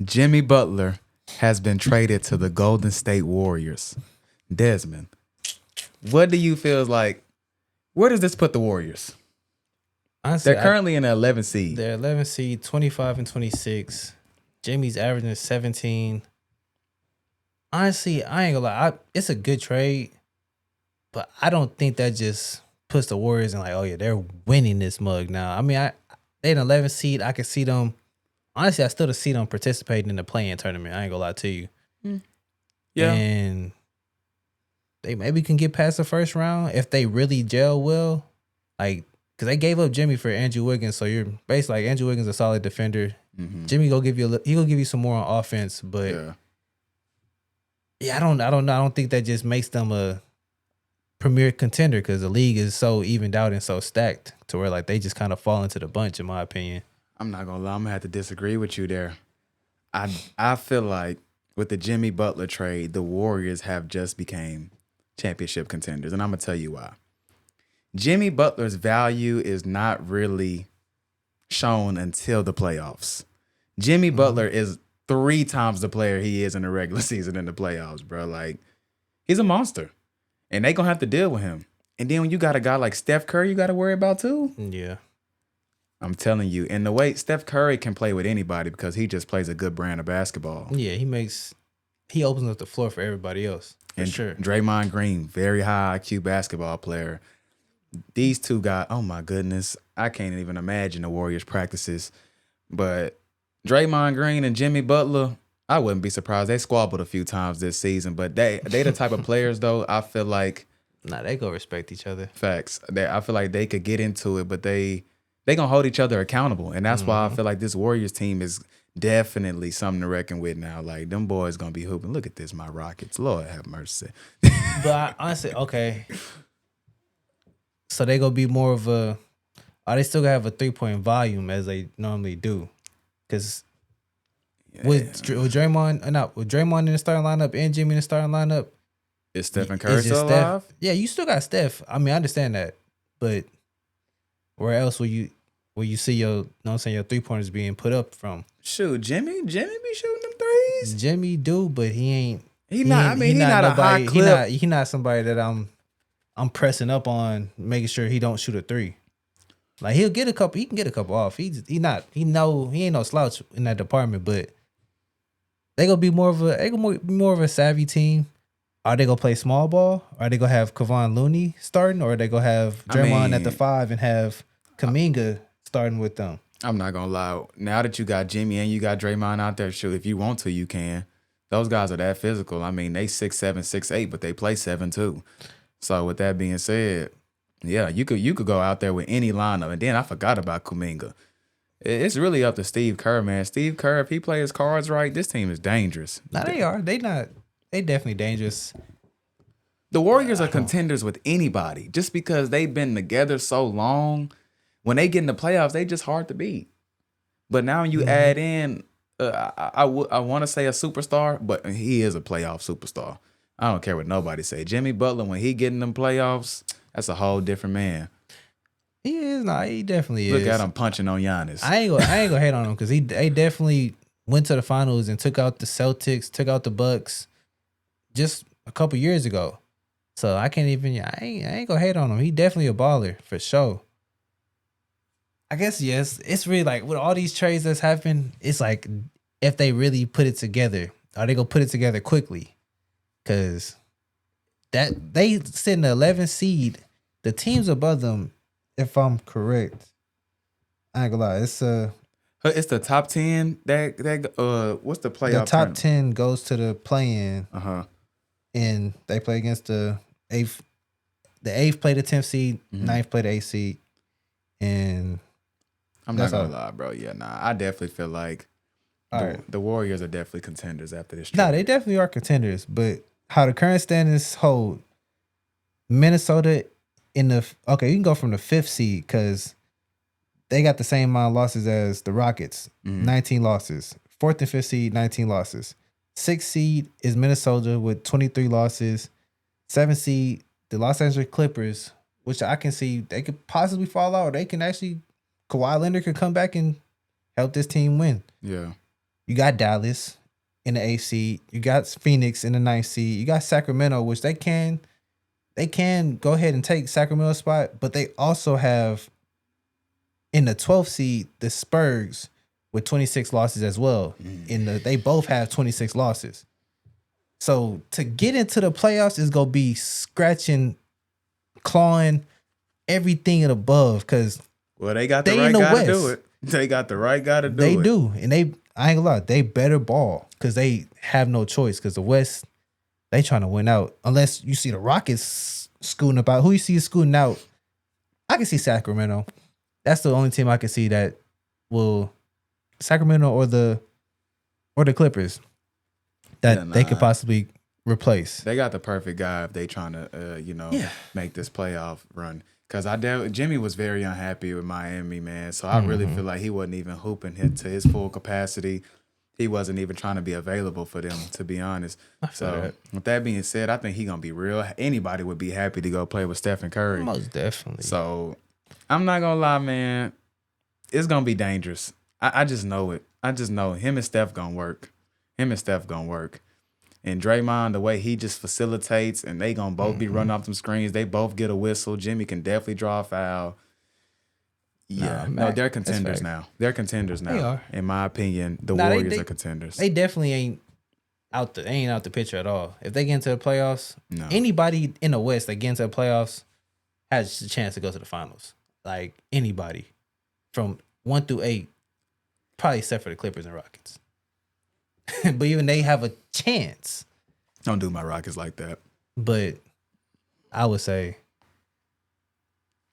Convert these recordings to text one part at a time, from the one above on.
Jimmy Butler has been traded to the Golden State Warriors. Desmond, what do you feel like? Where does this put the Warriors? Honestly, They're currently in the 11th seed. they're 11 seed, 25 and 26. Jimmy's averaging 17. Honestly, I ain't gonna lie. It's a good trade, but I don't think that just puts the Warriors in like, oh yeah, they're winning this mug now. I mean, they an 11 seed. I can see them. Honestly, I still see them participating in the play-in tournament. I ain't gonna lie to you. Yeah. And they maybe can get past the first round if they really gel well. Like, because they gave up Jimmy for Andrew Wiggins, so you're basically like Andrew Wiggins a solid defender. Mm-hmm. Jimmy gonna give you some more on offense, but yeah, I don't know. I don't think that just makes them a premier contender because the league is so evened out and so stacked to where like they just kind of fall into the bunch, in my opinion. I'm not gonna lie, I'm gonna have to disagree with you there. I feel like with the Jimmy Butler trade, the Warriors have just became championship contenders, and I'm gonna tell you why. Jimmy Butler's value is not really shown until the playoffs. Jimmy Butler is 3 times the player he is in the regular season in the playoffs, bro. Like, he's a monster. And they gonna have to deal with him. And then when you got a guy like Steph Curry you gotta worry about too. Yeah. I'm telling you. And the way Steph Curry can play with anybody because he just plays a good brand of basketball. Yeah, he opens up the floor for everybody else. For sure. Draymond Green, very high IQ basketball player. These two guys, oh my goodness. I can't even imagine the Warriors practices. But Draymond Green and Jimmy Butler, I wouldn't be surprised. They squabbled a few times this season, but they the type of players though. I feel like they go respect each other. Facts. I feel like they could get into it, but they gonna hold each other accountable, and that's why I feel like this Warriors team is definitely something to reckon with now. Like them boys gonna be hooping. Look at this, my Rockets. Lord have mercy. But honestly, okay. So they gonna be more of a. They still gonna have a 3-point volume as they normally do, because with Draymond in the starting lineup and Jimmy in the starting lineup, is Stephen Curry still alive? Yeah, you still got Steph. I mean, I understand that, but where else will you see your 3-pointers being put up from? Shoot, Jimmy be shooting them threes. Jimmy do, but he ain't. He not a high clip. He not somebody that I'm pressing up on, making sure he don't shoot a 3. Like he can get a couple off. He ain't no slouch in that department, but they gonna be more of a savvy team. Are they gonna play small ball? Are they gonna have Kevon Looney starting, or are they gonna have Draymond at the 5 and have Kuminga starting with them? I'm not gonna lie. Now that you got Jimmy and you got Draymond out there, shoot, if you want to, you can. Those guys are that physical. I mean, they 6'7", 6'8", but they play 7 too. So with that being said, yeah, you could go out there with any lineup. And then I forgot about Kuminga. It's really up to Steve Kerr, man. Steve Kerr, if he plays his cards right, this team is dangerous. Nah, they are. They definitely dangerous. The Warriors are contenders with anybody just because they've been together so long. When they get in the playoffs, they just hard to beat. But now you add in, I want to say a superstar, but he is a playoff superstar. I don't care what nobody say. Jimmy Butler, when he get in them playoffs, that's a whole different man. He is. Nah, he definitely is. Look at him punching on Giannis. I ain't gonna hate on him because they definitely went to the finals and took out the Celtics, took out the Bucks just a couple years ago. So I ain't gonna hate on him. He definitely a baller for sure. I guess yes. It's really like with all these trades that's happened, it's like if they really put it together, are they gonna put it together quickly? Cause that they sit in the 11th seed, the teams above them, if I'm correct, I ain't gonna lie, it's the top 10 that what's the playoff? The top 10 goes to the play-in. And they play against the 8th. The 8th play the 10th seed, 9th play the 8th seed, and I'm not gonna lie, bro. Yeah, nah, I definitely feel like the Warriors are definitely contenders after this trade. Nah, they definitely are contenders, but how the current standings hold, Minnesota you can go from the 5th seed because they got the same amount of losses as the Rockets, 19 losses. 4th and 5th seed, 19 losses. 6th seed is Minnesota with 23 losses. 7th seed, the Los Angeles Clippers, which I can see they could possibly fall out. Or they can actually, Kawhi Leonard could come back and help this team win. Yeah. You got Dallas in the 8th seed. You got Phoenix in the 9th seed. You got Sacramento, which they can go ahead and take Sacramento's spot, but they also have in the 12th seed the Spurs with 26 losses as well. They both have 26 losses. So to get into the playoffs is gonna be scratching, clawing everything and above because they got the right guy to do it. They got the right guy to do it. They do, and I ain't gonna lie, they better ball because they have no choice because the West they trying to win out unless you see the Rockets scooting about. Who you see scooting out? I can see Sacramento. That's the only team I can see that will Sacramento or the Clippers that they could possibly replace. They got the perfect guy if they trying to make this playoff run. Because Jimmy was very unhappy with Miami, man. So I really feel like he wasn't even hooping to his full capacity. He wasn't even trying to be available for them, to be honest. So with that being said, I think he's gonna be real. Anybody would be happy to go play with Stephen Curry. Most definitely. So I'm not gonna lie, man. It's gonna be dangerous. I just know it. I just know him and Steph gonna work. And Draymond, the way he just facilitates, and they gonna both be running off them screens. They both get a whistle. Jimmy can definitely draw a foul. Yeah, they're contenders now. They're contenders now. They are. In my opinion, the Warriors are contenders. They definitely ain't out the picture at all. If they get into the playoffs, anybody in the West that get into the playoffs has a chance to go to the finals. Like anybody from 1 through 8, probably except for the Clippers and Rockets. But even they have a chance. Don't do my Rockets like that. But I would say,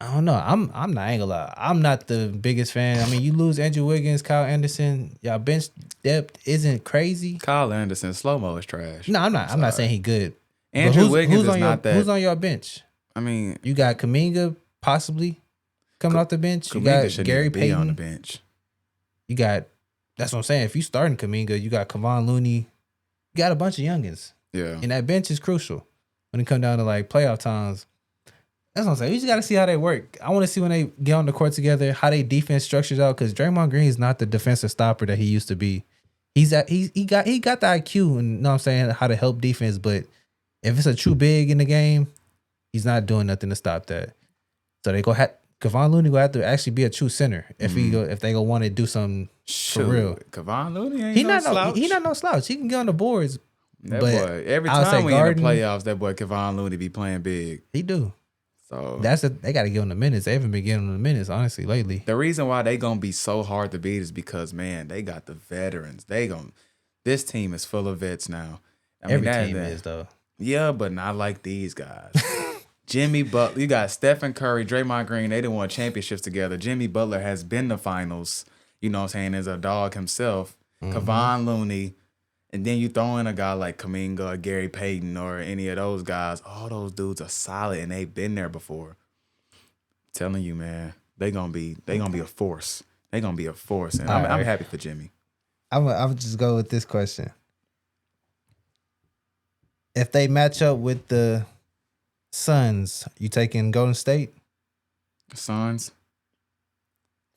I don't know. I'm not, I ain't gonna lie. I'm not the biggest fan. I mean, you lose Andrew Wiggins, Kyle Anderson. Y'all bench depth isn't crazy. Kyle Anderson, slow-mo is trash. No, I'm not saying he good. Andrew Wiggins is not that. Who's on your bench? I mean, you got Kuminga possibly coming off the bench. You Kuminga got Gary Payton on the bench. You got. That's what I'm saying. If you starting Kuminga, you got Kevon Looney. You got a bunch of youngins. Yeah. And that bench is crucial when it comes down to like playoff times. That's what I'm saying. We just got to see how they work. I want to see when they get on the court together, how they defense structures out. Because Draymond Green is not the defensive stopper that he used to be. He got the IQ and, you know what I'm saying, how to help defense. But if it's a true big in the game, he's not doing nothing to stop that. So they Kevon Looney will have to actually be a true center if they go want to do something for real. Kevon Looney ain't no slouch. He not no slouch. He can get on the boards. That boy, every time we in the playoffs, that boy Kevon Looney be playing big. He do. So they got to give him the minutes. They haven't been getting him the minutes, honestly, lately. The reason why they gonna be so hard to beat is because, man, they got the veterans. This team is full of vets now. Every team is though. Yeah, but not like these guys. Jimmy Butler, you got Stephen Curry, Draymond Green. They didn't win championships together. Jimmy Butler has been to finals. You know what I'm saying? As a dog himself. Kevon Looney. And then you throw in a guy like Kuminga or Gary Payton or any of those guys. All those dudes are solid and they've been there before. I'm telling you, man, they gonna be a force. They gonna be a force. And I'm happy for Jimmy. I'm just go with this question. If they match up with the Suns, you taking Golden State? Suns?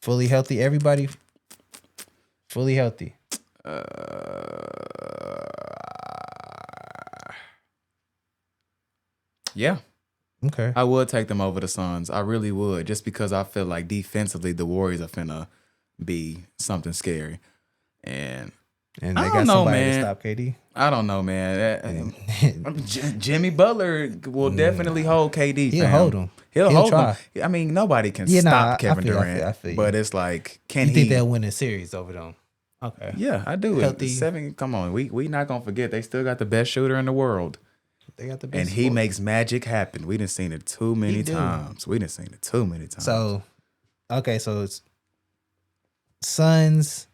Fully healthy, everybody? Fully healthy. Yeah. Okay. I would take them over the Suns. I really would, just because I feel like defensively the Warriors are finna be something scary. And they got somebody to stop KD. I don't know, man. Jimmy Butler will definitely hold KD. He'll hold him. He'll hold him. I mean, nobody can stop Kevin Durant. I feel but it's like, you think they'll win a series over them? Okay. Yeah, I do. Healthy. 7. Come on, we not gonna forget they still got the best shooter in the world. They got the best. And he makes magic happen. We done seen it too many times. So, okay, so it's Suns.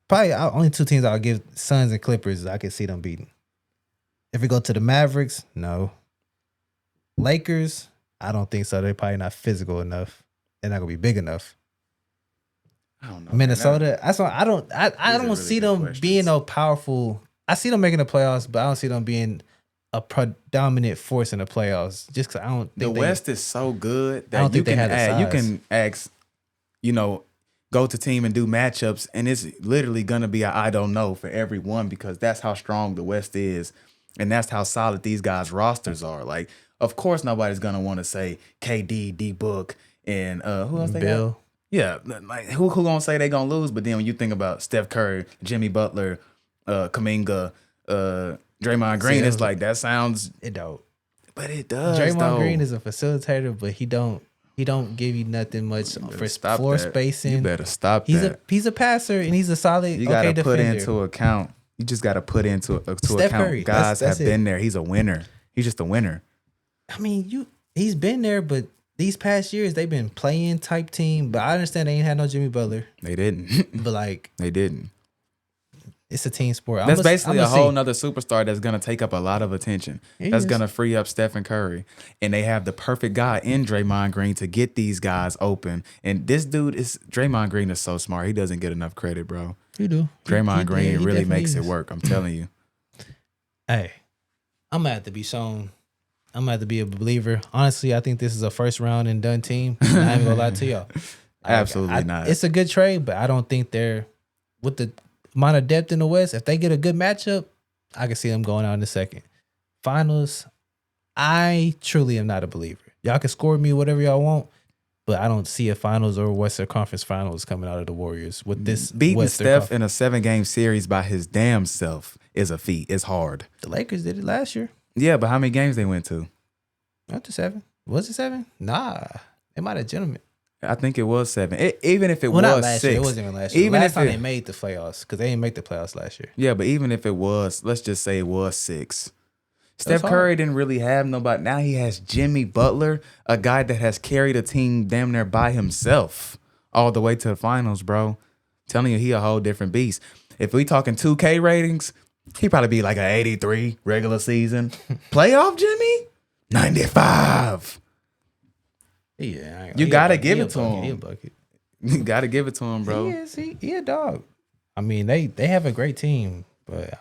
Probably only 2 teams I'll give Suns and Clippers. I can see them beating. If we go to the Mavericks, no. Lakers, I don't think so. They're probably not physical enough. They're not gonna be big enough. I don't know. Minnesota, I don't see them being no powerful. I see them making the playoffs, but I don't see them being a predominant force in the playoffs. Just because I don't think the West is so good that you can ask, go to team and do matchups, and it's literally gonna be a I don't know for every one because that's how strong the West is, and that's how solid these guys' rosters are. Like, of course, nobody's gonna want to say KD, D Book, and who else they got? Bill. Yeah, like who gonna say they gonna lose? But then when you think about Steph Curry, Jimmy Butler, Kuminga, Draymond Green, it's like that sounds, It don't. but it does. Draymond though. Green is a facilitator, but he don't give you nothing much for Stop floor that. spacing. You better stop He's that. he's a passer and he's a solid. You gotta okay put defender. into account. You just gotta put into Steph account. Curry. Guys That's have been there. He's a winner. He's just a winner. I mean, he's been there, but these past years they've been playing type team. But I understand they ain't had no Jimmy Butler. They didn't. But like, They didn't. it's a team sport. That's basically a whole nother superstar that's gonna take up a lot of attention. That's gonna free up Stephen Curry, and they have the perfect guy in Draymond Green to get these guys open. And this dude Draymond Green is so smart. He doesn't get enough credit, bro. You do. Draymond Green he really definitely makes it is. work. I'm telling you. Hey, I'm gonna have to be shown. I'm gonna have to be a believer. Honestly, I think this is a first round and done team. I'm not even gonna lie to y'all. Absolutely not. It's a good trade, but I don't think they're with the amount of depth in the West. If they get a good matchup, I can see them going out in the second. Finals, I truly am not a believer. Y'all can score me whatever y'all want, but I don't see a finals or Western Conference Finals coming out of the Warriors with this Beating Western Steph in a 7-game series by his damn self is a feat. It's hard. The Lakers did it last year. Yeah, but how many games they went to? Not to 7. Was it 7? Nah, they might have gentlemen. I think it was 7. Even if it Well, not was last 6. year. It wasn't even last year. Even Last if time it- they made the playoffs because they didn't make the playoffs last year. Yeah, but even if it was, let's just say it was 6. Steph hard. Curry didn't really have nobody. Now he has Jimmy Butler, a guy that has carried a team damn near by himself all the way to the finals, bro. Telling you, he a whole different beast. If we talking 2K ratings, he'd probably be like an 83 regular season. Playoff Jimmy? 95. Yeah, You gotta give it to him. He a bucket. You got to give it to him, bro. He is. He a dog. I mean, they have a great team, but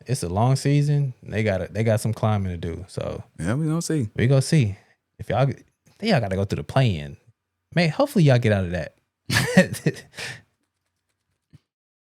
it's a long season. They got some climbing to do. So Yeah, we gonna see. we go see if y'all got to go through the play-in. Man, hopefully y'all get out of that.